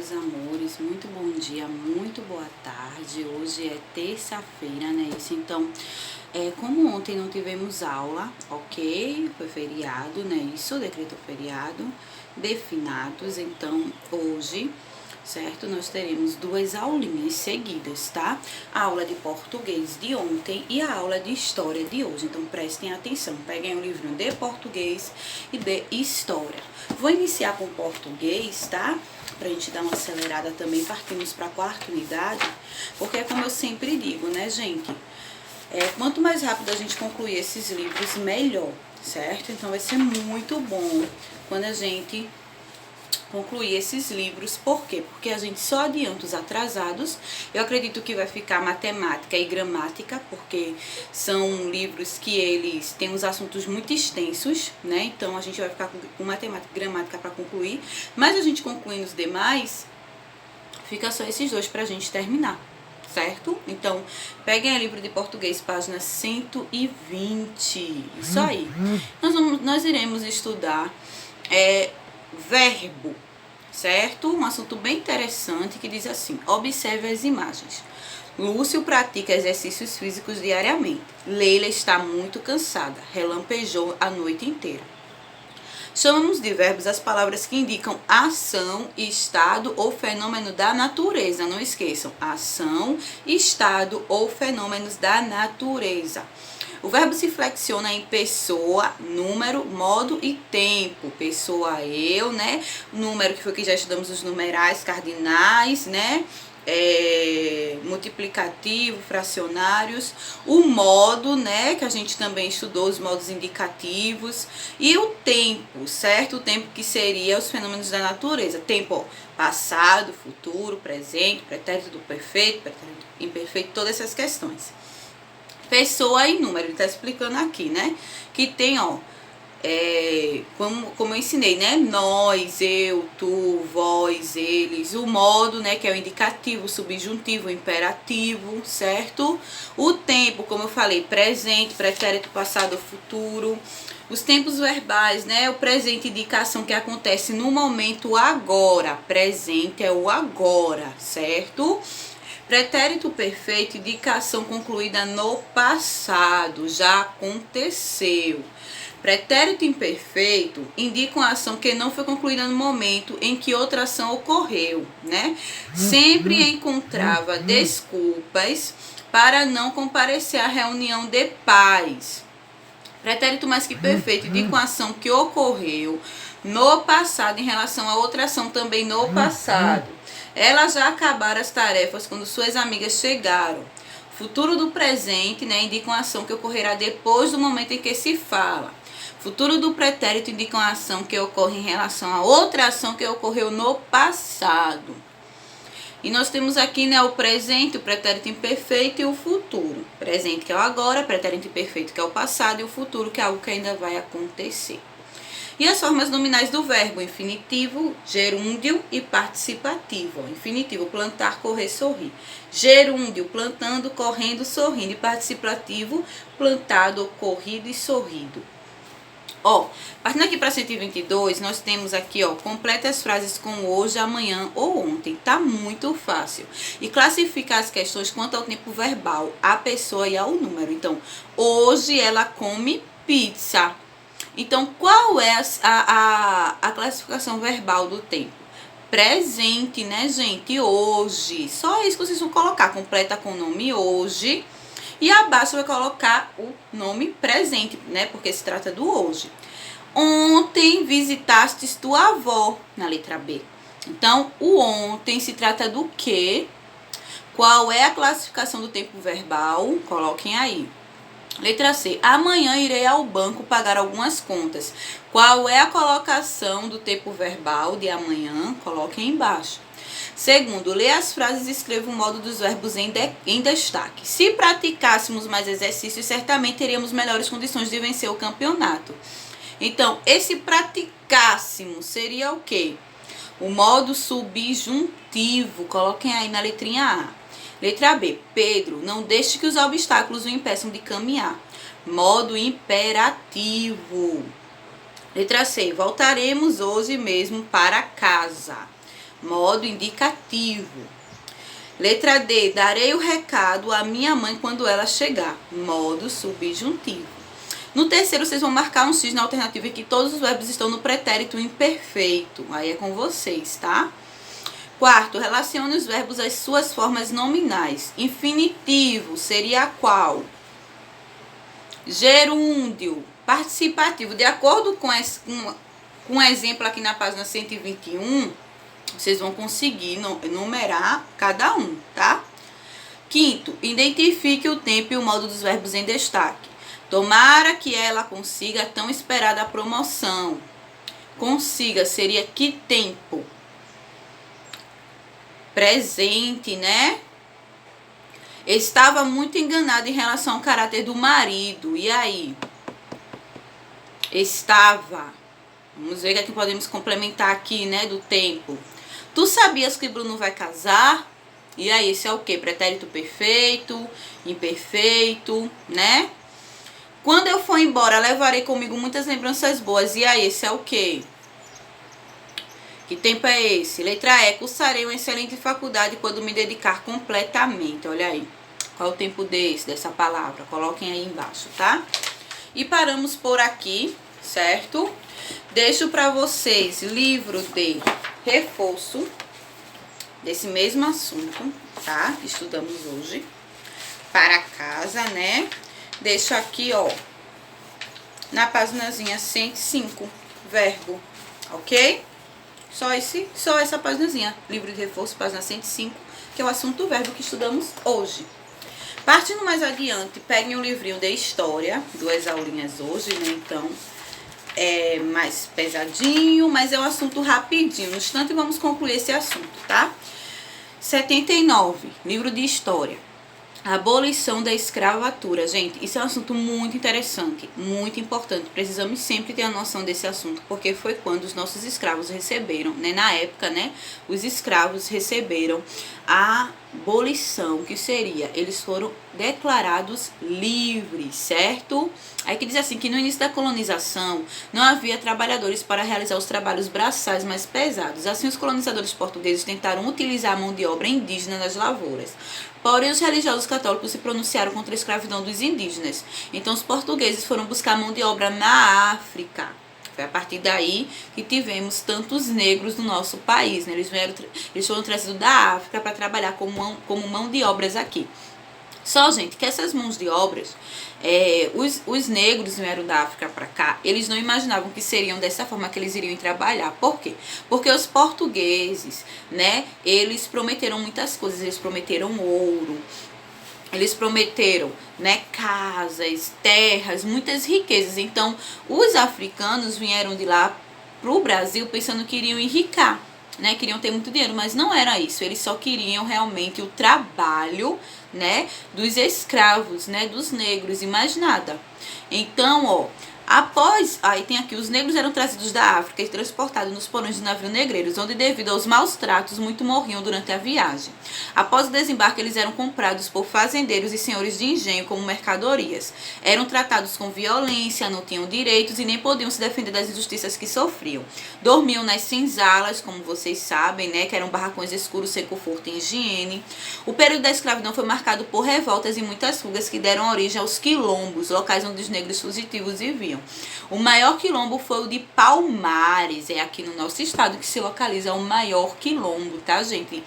meus amores, muito bom dia, muito boa tarde. Hoje é terça-feira, né? Isso, então, como ontem não tivemos aula, ok? Foi feriado, né? Isso, decretou feriado de finados. Então, hoje, certo? Nós teremos duas aulinhas seguidas, tá? A aula de português de ontem e a aula de história de hoje. Então, prestem atenção, peguem o livro de português e de história. Vou iniciar com português, tá? Pra gente dar uma acelerada também, partimos para a quarta unidade, porque é como eu sempre digo, né, gente? Quanto mais rápido a gente concluir esses livros, melhor, certo? Então, vai ser muito bom quando a gente concluir esses livros. Por quê? Porque a gente só adianta os atrasados. Eu acredito que vai ficar matemática e gramática, porque são livros que eles têm uns assuntos muito extensos, né? Então a gente vai ficar com matemática e gramática para concluir, mas a gente concluindo os demais, fica só esses dois pra gente terminar, certo? Então, peguem o livro de português, página 120. Isso aí. Nós iremos estudar verbo, certo? Um assunto bem interessante que diz assim: observe as imagens. Lúcio pratica exercícios físicos diariamente. Leila está muito cansada. Relampejou a noite inteira. Chamamos de verbos as palavras que indicam ação, estado ou fenômeno da natureza. Não esqueçam, ação, estado ou fenômenos da natureza. O verbo se flexiona em pessoa, número, modo e tempo. Pessoa, eu, né? Número, que foi que já estudamos os numerais cardinais, né? Multiplicativo, fracionários. O modo, né? Que a gente também estudou os modos indicativos. E o tempo, certo? O tempo que seria os fenômenos da natureza. Tempo, ó, passado, futuro, presente, pretérito do perfeito, pretérito imperfeito, todas essas questões. Pessoa e número, ele tá explicando aqui, né? Que tem, ó, como eu ensinei, né? Nós, eu, tu, vós, eles. O modo, né? Que é o indicativo, o subjuntivo, o imperativo, certo? O tempo, como eu falei, presente, pretérito, passado, futuro. Os tempos verbais, né? O presente, indicação que acontece no momento agora. Presente é o agora, certo? Pretérito perfeito, indicação concluída no passado, já aconteceu. Pretérito imperfeito indica uma ação que não foi concluída no momento em que outra ação ocorreu, né? Sempre encontrava desculpas para não comparecer à reunião de pais. Pretérito mais que perfeito indica uma ação que ocorreu no passado em relação a outra ação também no passado. Elas já acabaram as tarefas quando suas amigas chegaram. Futuro do presente, né, indica uma ação que ocorrerá depois do momento em que se fala. Futuro do pretérito indica uma ação que ocorre em relação a outra ação que ocorreu no passado. E nós temos aqui, né, o presente, o pretérito imperfeito e o futuro. Presente, que é o agora, pretérito imperfeito, que é o passado, e o futuro, que é algo que ainda vai acontecer. E as formas nominais do verbo: infinitivo, gerúndio e participativo. Infinitivo, plantar, correr, sorrir. Gerúndio, plantando, correndo, sorrindo. E participativo, plantado, corrido e sorrido. Ó, partindo aqui para 122, nós temos aqui, ó, complete as frases com hoje, amanhã ou ontem. Tá muito fácil. E classificar as questões quanto ao tempo verbal, à pessoa e ao número. Então, hoje ela come pizza. Então, qual é a classificação verbal do tempo? Presente, né, gente? Hoje. Só isso que vocês vão colocar. Completa com o nome hoje. E abaixo vai colocar o nome presente, né? Porque se trata do hoje. Ontem visitastes tua avó, na letra B. Então, o ontem se trata do quê? Qual é a classificação do tempo verbal? Coloquem aí. Letra C. Amanhã irei ao banco pagar algumas contas. Qual é a colocação do tempo verbal de amanhã? Coloquem embaixo. Segundo, lê as frases e escreva o modo dos verbos em destaque. Se praticássemos mais exercícios, certamente teríamos melhores condições de vencer o campeonato. Então, esse praticássemos seria o quê? O modo subjuntivo. Coloquem aí na letrinha A. Letra B. Pedro, não deixe que os obstáculos o impeçam de caminhar. Modo imperativo. Letra C. Voltaremos hoje mesmo para casa. modo indicativo. Letra D, darei o recado à minha mãe quando ela chegar, modo subjuntivo. No terceiro, vocês vão marcar um X na alternativa que todos os verbos estão no pretérito imperfeito. Aí é com vocês, tá? Quarto, relacione os verbos às suas formas nominais. Infinitivo seria qual? Gerúndio. Participativo. De acordo com um exemplo aqui na página 121, vocês vão conseguir numerar cada um, tá? Quinto, identifique o tempo e o modo dos verbos em destaque. Tomara que ela consiga a tão esperada promoção. Consiga seria que tempo? Presente, né? Estava muito enganada em relação ao caráter do marido. E aí? Estava. Vamos ver o que é que podemos complementar aqui, né? Do tempo. Tu sabias que Bruno vai casar? E aí, esse é o quê? Pretérito perfeito, imperfeito, né? Quando eu for embora, levarei comigo muitas lembranças boas. E aí, esse é o quê? Que tempo é esse? Letra E, cursarei uma excelente faculdade quando me dedicar completamente. Olha aí. Qual é o tempo dessa palavra? Coloquem aí embaixo, tá? E paramos por aqui, certo? Deixo para vocês livro de reforço desse mesmo assunto, tá? Que estudamos hoje. Para casa, né? Deixo aqui, ó, na paginazinha 105, verbo, ok? Só essa paginazinha, livro de reforço, página 105, que é o assunto do verbo que estudamos hoje. Partindo mais adiante, peguem um livrinho de história, 2 aulinhas hoje, né? Então, é mais pesadinho, mas é um assunto rapidinho. No instante, vamos concluir esse assunto, tá? 79, livro de história. Abolição da escravatura. Gente, isso é um assunto muito interessante, muito importante. Precisamos sempre ter a noção desse assunto, porque foi quando os nossos escravos receberam, né? Na época, né? Os escravos receberam a abolição, que seria, eles foram declarados livres, certo? Aí que diz assim, que no início da colonização não havia trabalhadores para realizar os trabalhos braçais mais pesados. Assim, os colonizadores portugueses tentaram utilizar a mão de obra indígena nas lavouras. Porém, os religiosos católicos se pronunciaram contra a escravidão dos indígenas. Então, os portugueses foram buscar mão de obra na África. Foi a partir daí que tivemos tantos negros no nosso país, né? Eles foram trazidos da África para trabalhar como mão de obras aqui. Só, gente, que essas mãos de obras, os negros vieram da África para cá, eles não imaginavam que seriam dessa forma que eles iriam trabalhar. Por quê? Porque os portugueses, né, eles prometeram muitas coisas, eles prometeram ouro, eles prometeram, né, casas, terras, muitas riquezas. Então, os africanos vieram de lá para o Brasil pensando que iriam enricar, né, queriam ter muito dinheiro, mas não era isso. Eles só queriam realmente o trabalho, né, dos escravos, né, dos negros, e mais nada. Então, ó, aí tem aqui, os negros eram trazidos da África e transportados nos porões de navios negreiros, onde devido aos maus tratos, muito morriam durante a viagem. Após o desembarque, eles eram comprados por fazendeiros e senhores de engenho como mercadorias. Eram tratados com violência, não tinham direitos e nem podiam se defender das injustiças que sofriam. Dormiam nas senzalas, como vocês sabem, né, que eram barracões escuros sem conforto e higiene. O período da escravidão foi marcado por revoltas e muitas fugas que deram origem aos quilombos, locais onde os negros fugitivos viviam. O maior quilombo foi o de Palmares, é aqui no nosso estado que se localiza o maior quilombo, tá, gente?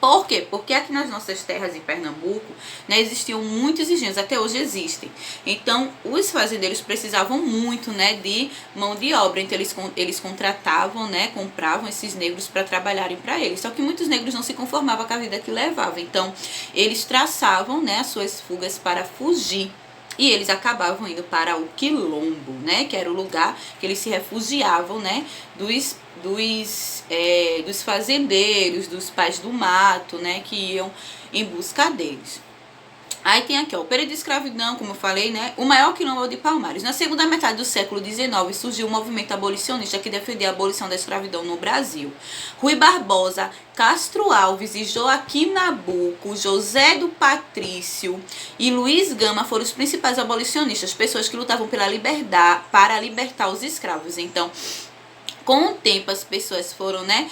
Por quê? Porque aqui nas nossas terras em Pernambuco, né, existiam muitos engenhos, até hoje existem. Então, os fazendeiros precisavam muito, né, de mão de obra. Então, eles contratavam, né, compravam esses negros para trabalharem para eles. Só que muitos negros não se conformavam com a vida que levavam. Então, eles traçavam, né, as suas fugas para fugir. E eles acabavam indo para o quilombo, né? Que era o lugar que eles se refugiavam, né? Dos fazendeiros, dos pais do mato, né? Que iam em busca deles. Aí tem aqui, ó, o período de escravidão, como eu falei, né? O maior quilombo é o de Palmares. Na segunda metade do século XIX, surgiu um movimento abolicionista que defendia a abolição da escravidão no Brasil. Rui Barbosa, Castro Alves e Joaquim Nabuco, José do Patrício e Luiz Gama foram os principais abolicionistas, pessoas que lutavam pela liberdade, para libertar os escravos. Então, Com o tempo as pessoas foram, né,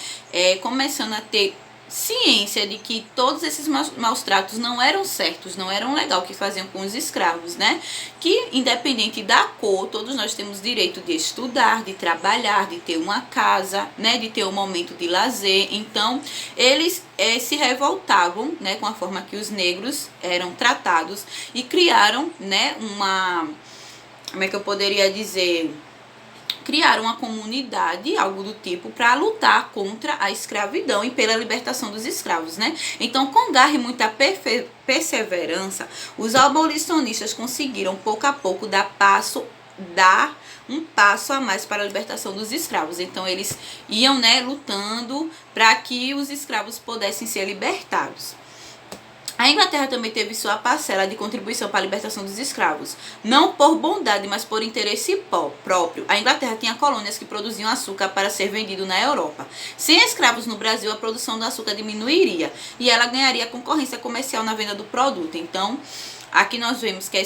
começando a ter ciência de que todos esses maus tratos não eram certos, não eram legal que faziam com os escravos, né? Que independente da cor, todos nós temos direito de estudar, de trabalhar, de ter uma casa, né? De ter um momento de lazer. Então, eles se revoltavam, né? Com a forma que os negros eram tratados e criaram, né? Como é que eu poderia dizer? Criaram uma comunidade, algo do tipo, para lutar contra a escravidão e pela libertação dos escravos, né? Então, com garra e muita perseverança, os abolicionistas conseguiram, pouco a pouco, dar um passo a mais para a libertação dos escravos. Então, eles iam, né, lutando para que os escravos pudessem ser libertados. A Inglaterra também teve sua parcela de contribuição para a libertação dos escravos. Não por bondade, mas por interesse próprio. A Inglaterra tinha colônias que produziam açúcar para ser vendido na Europa. Sem escravos no Brasil, a produção do açúcar diminuiria e ela ganharia concorrência comercial na venda do produto. Então, aqui nós vemos que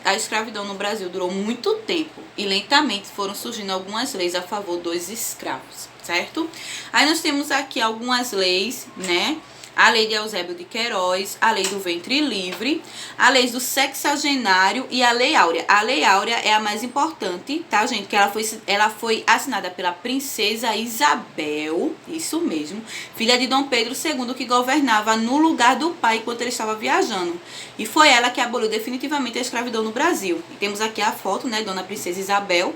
a escravidão no Brasil durou muito tempo e lentamente foram surgindo algumas leis a favor dos escravos, certo? Aí nós temos aqui algumas leis, né? A lei de Eusébio de Queiroz, a lei do ventre livre, a lei do sexagenário e a lei áurea. A lei áurea é a mais importante, tá, gente? Que ela foi assinada pela princesa Isabel, isso mesmo, filha de Dom Pedro II, que governava no lugar do pai enquanto ele estava viajando. E foi ela que aboliu definitivamente a escravidão no Brasil. E temos aqui a foto, né, Dona Princesa Isabel,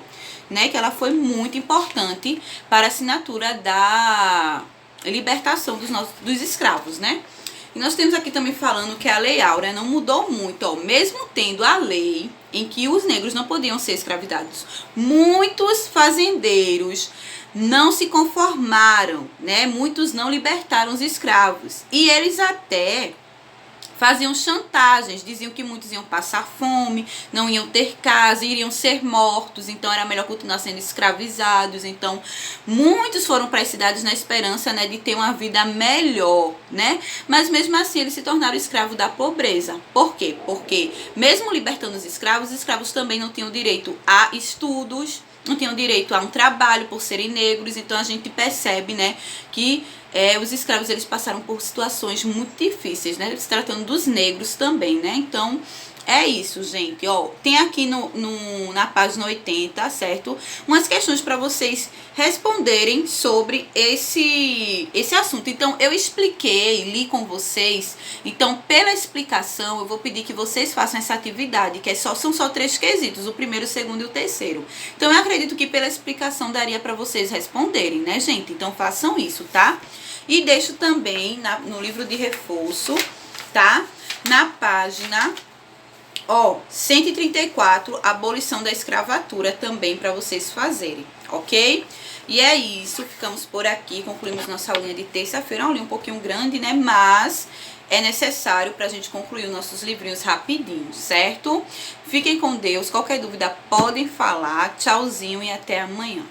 né, que ela foi muito importante para a assinatura da libertação dos escravos, né? E nós temos aqui também falando que a lei áurea não mudou muito, ó, mesmo tendo a lei em que os negros não podiam ser escravizados. Muitos fazendeiros não se conformaram, né? Muitos não libertaram os escravos. E eles até faziam chantagens, diziam que muitos iam passar fome, não iam ter casa, iriam ser mortos, então era melhor continuar sendo escravizados. Então, muitos foram para as cidades na esperança, né, de ter uma vida melhor, né? Mas mesmo assim, eles se tornaram escravos da pobreza. Por quê? Porque mesmo libertando os escravos também não tinham direito a estudos, não tinham direito a um trabalho por serem negros. Então a gente percebe, né, que os escravos eles passaram por situações muito difíceis, né, se tratando dos negros também, né? Então é isso, gente, ó, tem aqui na página 80, certo? Umas questões para vocês responderem sobre esse assunto. Então, eu expliquei, li com vocês. Então, pela explicação, eu vou pedir que vocês façam essa atividade, que são só 3 quesitos, o primeiro, o segundo e o terceiro. Então, eu acredito que pela explicação daria para vocês responderem, né, gente? Então, façam isso, tá? E deixo também no livro de reforço, tá? Na página 134, abolição da escravatura também para vocês fazerem, ok? E é isso, ficamos por aqui, concluímos nossa aulinha de terça-feira, uma aulinha um pouquinho grande, né? Mas é necessário para a gente concluir os nossos livrinhos rapidinho, certo? Fiquem com Deus, qualquer dúvida podem falar, tchauzinho e até amanhã.